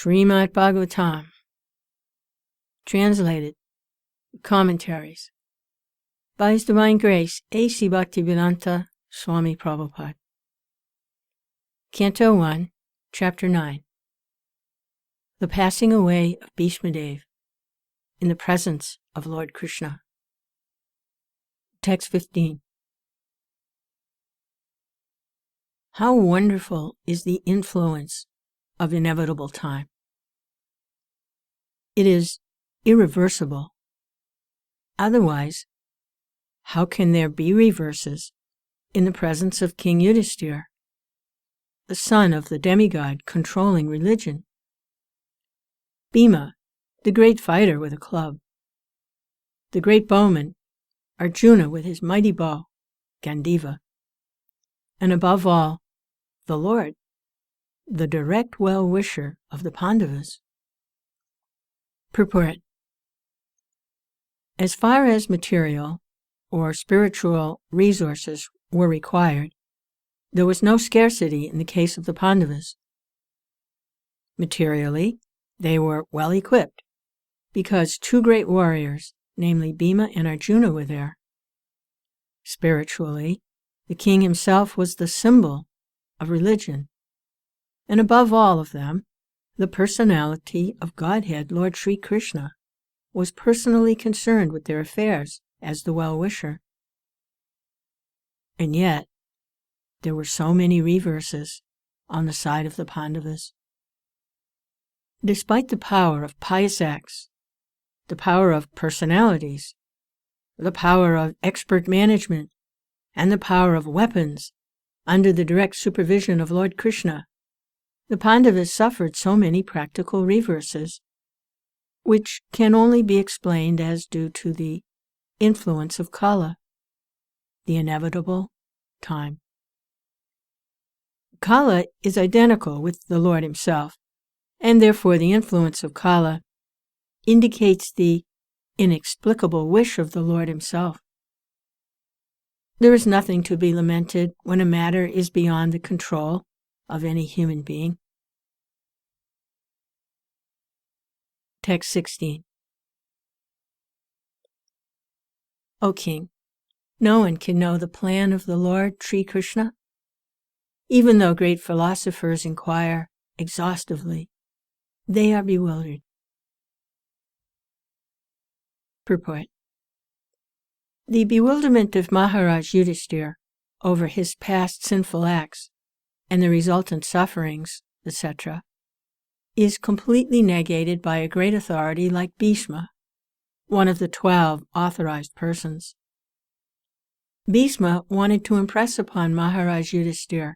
Srimad Bhagavatam, translated, commentaries, by His Divine Grace, A.C. Bhaktivedanta Swami Prabhupada. Canto 1, Chapter 9. The Passing Away of Bhishmadev in the Presence of Lord Krishna. Text 15. How wonderful is the influence of inevitable time. It is irreversible. Otherwise, how can there be reverses in the presence of King Yudhisthira, the son of the demigod controlling religion? Bhima, the great fighter with a club, the great bowman, Arjuna with his mighty bow, Gandiva, and above all, the Lord, the direct well-wisher of the Pandavas. Purport. As far as material or spiritual resources were required, there was no scarcity in the case of the Pandavas. Materially, they were well equipped, because two great warriors, namely Bhima and Arjuna, were there. Spiritually, the king himself was the symbol of religion, and above all of them, the personality of Godhead, Lord Śrī Kṛṣṇa, was personally concerned with their affairs as the well-wisher. And yet, there were so many reverses on the side of the Pandavas. Despite the power of pious acts, the power of personalities, the power of expert management, and the power of weapons under the direct supervision of Lord Krishna, the Pandavas suffered so many practical reverses, which can only be explained as due to the influence of Kala, the inevitable time. Kala is identical with the Lord himself, and therefore the influence of Kala indicates the inexplicable wish of the Lord himself. There is nothing to be lamented when a matter is beyond the control of any human being. Text 16. O King, no one can know the plan of the Lord Śrī Kṛṣṇa. Even though great philosophers inquire exhaustively, they are bewildered. Purport. The bewilderment of Maharaj Yudhisthira over his past sinful acts and the resultant sufferings, etc., is completely negated by a great authority like Bhishma, one of the 12 authorized persons. Bhishma wanted to impress upon Maharaj Yudhisthira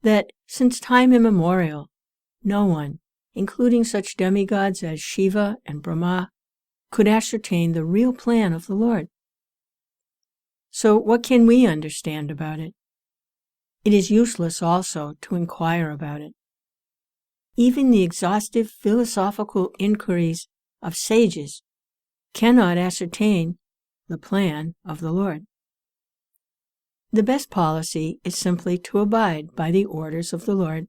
that since time immemorial, no one, including such demigods as Shiva and Brahma, could ascertain the real plan of the Lord. So what can we understand about it? It is useless also to inquire about it. Even the exhaustive philosophical inquiries of sages cannot ascertain the plan of the Lord. The best policy is simply to abide by the orders of the Lord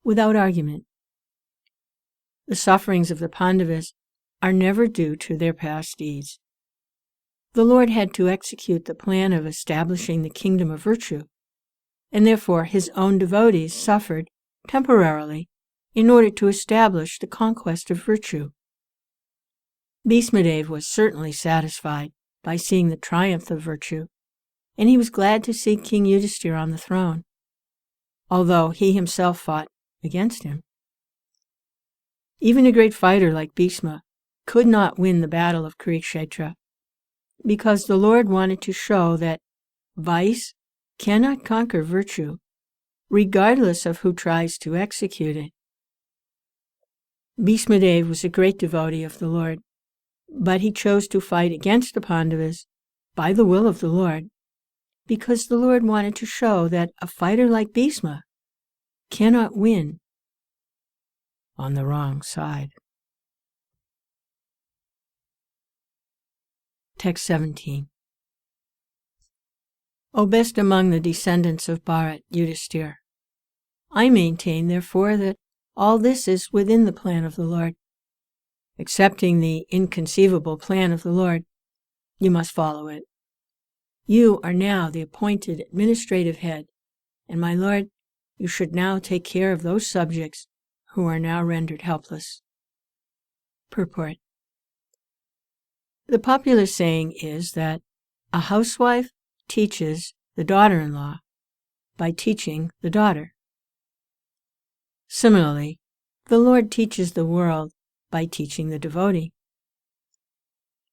without argument. The sufferings of the Pandavas are never due to their past deeds. The Lord had to execute the plan of establishing the kingdom of virtue, and therefore his own devotees suffered temporarily in order to establish the conquest of virtue. Bhishmadev was certainly satisfied by seeing the triumph of virtue, and he was glad to see King Yudhisthira on the throne, although he himself fought against him. Even a great fighter like Bhishma could not win the battle of Kurukshetra, because the Lord wanted to show that vice cannot conquer virtue, regardless of who tries to execute it. Bhishmadev was a great devotee of the Lord, but he chose to fight against the Pandavas by the will of the Lord, because the Lord wanted to show that a fighter like Bhishma cannot win on the wrong side. Text 17. O best among the descendants of Bharat, Yudhisthira, I maintain, therefore, that all this is within the plan of the Lord. Accepting the inconceivable plan of the Lord, you must follow it. You are now the appointed administrative head, and my Lord, you should now take care of those subjects who are now rendered helpless. Purport. The popular saying is that a housewife teaches the daughter-in-law by teaching the daughter. Similarly, the Lord teaches the world by teaching the devotee.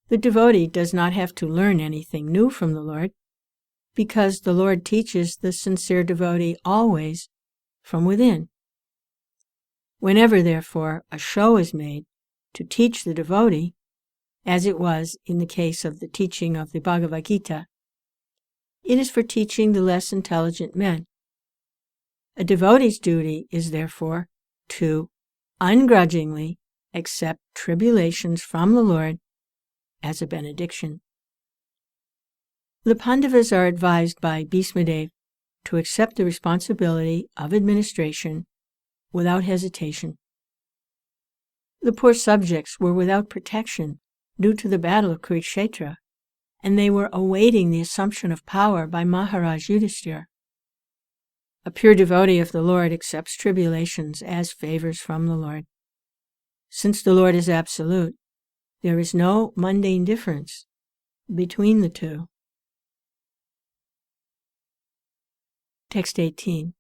The devotee does not have to learn anything new from the Lord, because the Lord teaches the sincere devotee always from within. Whenever, therefore, a show is made to teach the devotee, as it was in the case of the teaching of the Bhagavad Gita, it is for teaching the less intelligent men. A devotee's duty is, therefore, to ungrudgingly accept tribulations from the Lord as a benediction. The Pandavas are advised by Bhismadev to accept the responsibility of administration without hesitation. The poor subjects were without protection due to the battle of Kurukshetra, and they were awaiting the assumption of power by Maharaj Yudhishthira. A pure devotee of the Lord accepts tribulations as favors from the Lord. Since the Lord is absolute, there is no mundane difference between the two. Text 18.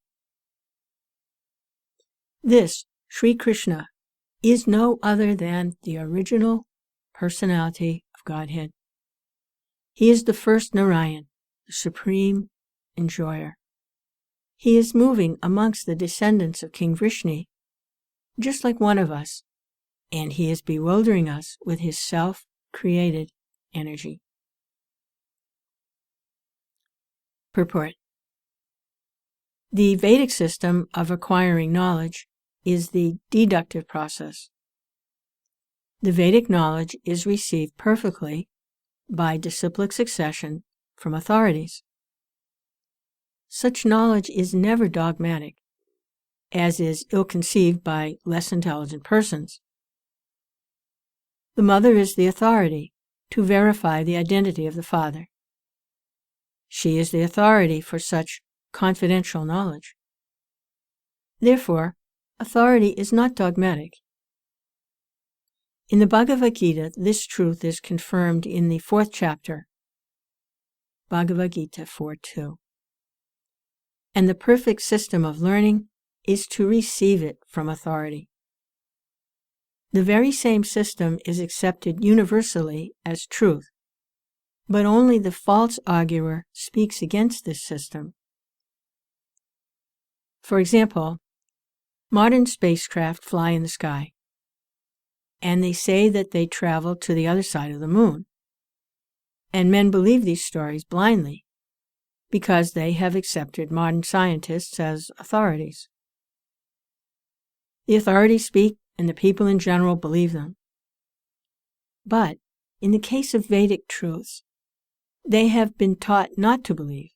This, Śrī Kṛṣṇa, is no other than the original personality of Godhead. He is the first Narayan, the supreme enjoyer. He is moving amongst the descendants of King Vrishni, just like one of us, and he is bewildering us with his self-created energy. Purport. The Vedic system of acquiring knowledge is the deductive process. The Vedic knowledge is received perfectly by disciplic succession from authorities. Such knowledge is never dogmatic, as is ill-conceived by less intelligent persons. The mother is the authority to verify the identity of the father. She is the authority for such confidential knowledge. Therefore, authority is not dogmatic. In the Bhagavad Gita, this truth is confirmed in the 4th chapter, Bhagavad Gita 4:2. And the perfect system of learning is to receive it from authority. The very same system is accepted universally as truth, but only the false arguer speaks against this system. For example, modern spacecraft fly in the sky, and they say that they travel to the other side of the moon. And men believe these stories blindly, because they have accepted modern scientists as authorities. The authorities speak, and the people in general believe them. But in the case of Vedic truths, they have been taught not to believe.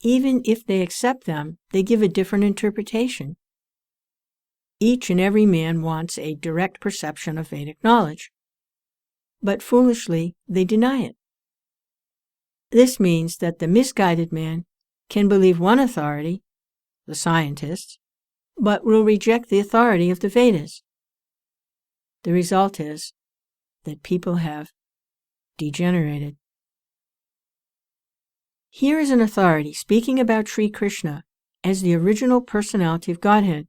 Even if they accept them, they give a different interpretation. Each and every man wants a direct perception of Vedic knowledge, but foolishly they deny it. This means that the misguided man can believe one authority, the scientists, but will reject the authority of the Vedas. The result is that people have degenerated. Here is an authority speaking about Śrī Kṛṣṇa as the original personality of Godhead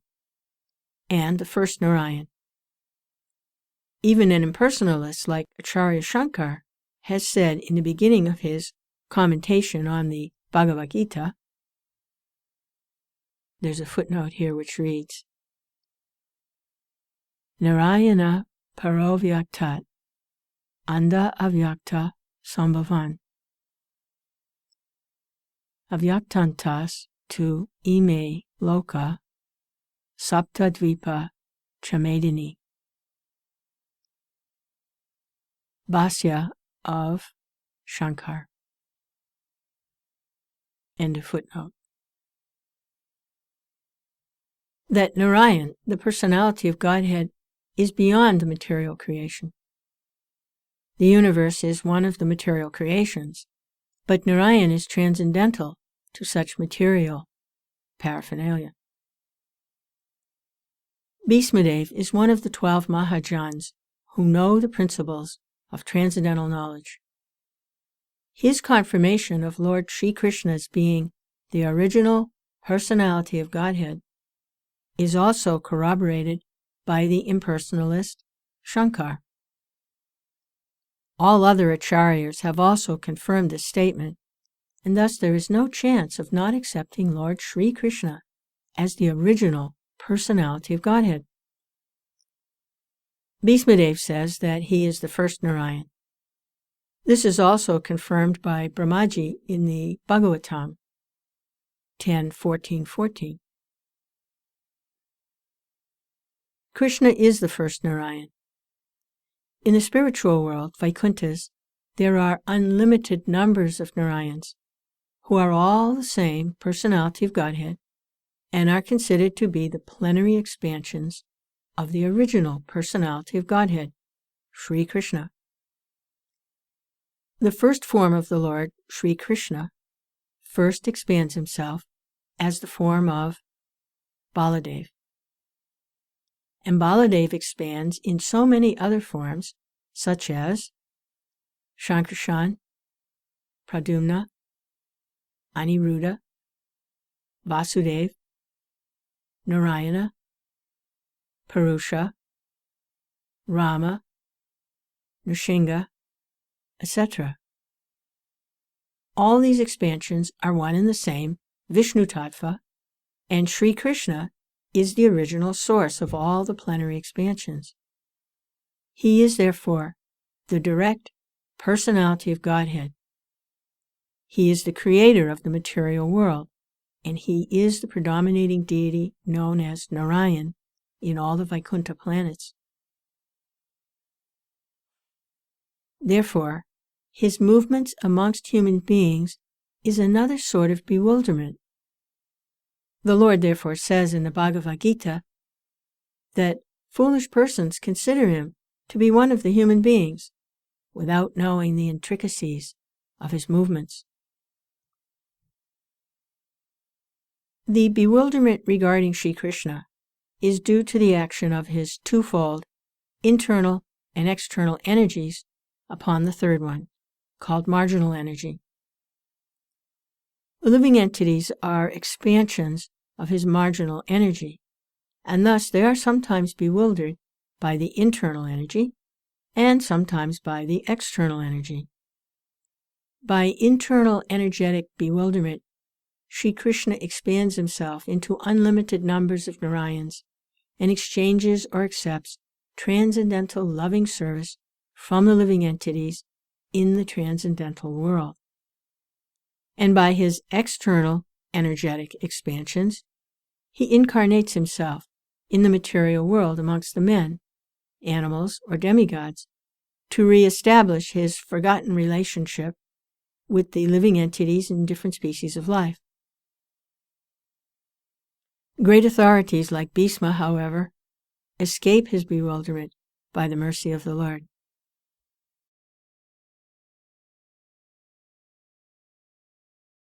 and the first Narayan. Even an impersonalist like Acharya Shankar has said in the beginning of his commentation on the Bhagavad Gita, there's a footnote here which reads, Narayana Parovyaktat Anda Avyakta Sambhavan Avyaktantas tu ime loka saptadvipa chamedini. Bhasya of Shankar. End of footnote. that Narayan, the personality of Godhead, is beyond the material creation. The universe is one of the material creations, but Narayan is transcendental to such material paraphernalia. Bhishmadev is one of the 12 Mahajans who know the principles of transcendental knowledge. His confirmation of Lord Śrī Kṛṣṇa's being the original personality of Godhead is also corroborated by the impersonalist Shankar. All other acharyas have also confirmed this statement, and thus there is no chance of not accepting Lord Śrī Kṛṣṇa as the original personality of Godhead. Bhishmadev says that he is the first Narayan. This is also confirmed by Brahmaji in the Bhagavatam 10:14-14. Krishna is the first Narayan. In the spiritual world, Vaikunthas, there are unlimited numbers of Narayans who are all the same personality of Godhead and are considered to be the plenary expansions of the original personality of Godhead, Śrī Kṛṣṇa. The first form of the Lord, Śrī Kṛṣṇa, first expands himself as the form of Baladev. And Baladev expands in so many other forms, such as Shankarshan, Pradyumna, Aniruddha, Vasudev, Narayana, Purusha, Rama, Nrsimha, etc. All these expansions are one and the same, Vishnu Tattva, and Śrī Kṛṣṇa is the original source of all the plenary expansions. He is therefore the direct personality of Godhead. He is the creator of the material world, and he is the predominating deity known as Narayan in all the Vaikuntha planets. Therefore, his movements amongst human beings is another sort of bewilderment. The Lord therefore says in the Bhagavad Gita that foolish persons consider him to be one of the human beings without knowing the intricacies of his movements. The bewilderment regarding Śrī Kṛṣṇa is due to the action of his twofold internal and external energies upon the third one, called marginal energy. Living entities are expansions of his marginal energy, and thus they are sometimes bewildered by the internal energy and sometimes by the external energy. By internal energetic bewilderment, Śrī Kṛṣṇa expands himself into unlimited numbers of Narayans and exchanges or accepts transcendental loving service from the living entities in the transcendental world. And by his external energetic expansions, he incarnates himself in the material world amongst the men, animals, or demigods to re-establish his forgotten relationship with the living entities in different species of life. Great authorities like Bhishma, however, escape his bewilderment by the mercy of the Lord.